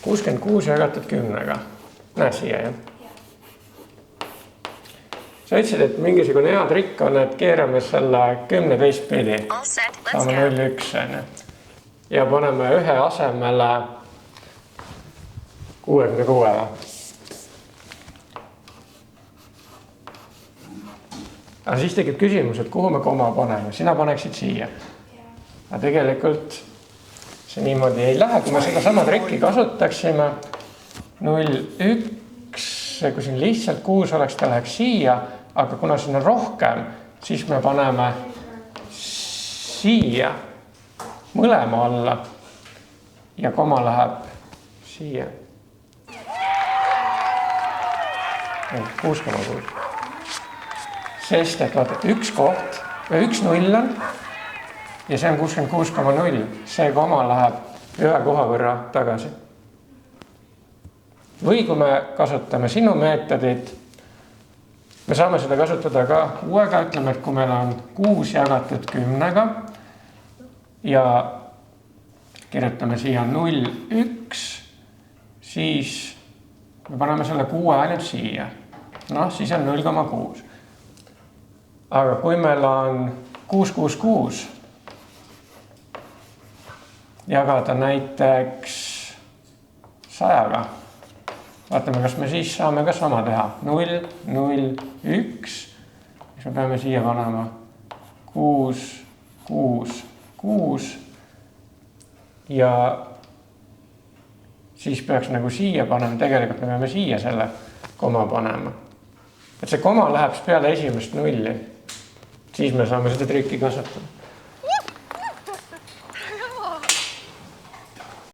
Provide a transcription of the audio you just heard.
66 jagatud 10-ga. Näed siia, jah? Sa ütlesid, et mingisugune hea trikk on, et keerame selle 10 teistpidi. Saame 0,1. Ja paneme ühe asemele 66. Aga siis tekib küsimus, et kuhu me koma paneme. Sina paneksid siia. Aga tegelikult see niimoodi ei lähe. Kui me seda sama trikki kasutaksime, 0,1, kui siin lihtsalt 6 oleks, ta läheks siia, aga kuna siin on rohkem, siis me paneme siia mõlema alla ja koma läheb siia. 6,6. Sest, et vaata, üks koht või üks 0 on ja see on 66,0. See koma läheb ühe koha võrra tagasi. Või kui me kasutame sinu meetodit, me saame seda kasutada ka uuega, ütleme, et kui meil on 6 jagatud 10-ga ja kirjutame siia 0,1, siis me paneme selle 6 ainult siia. Noh, siis on 0,6. Aga kui meil on 666 jagada näiteks 100-ga, vaatame, kas me siis saame ka sama teha. 0, 0, 1, siis me peame siia panema 6, 6, 6 ja siis peaks nagu siia panema, tegelikult me peame siia selle koma panema. Et see koma läheb peale esimest 0. Siis me saame seda trikki kasutada.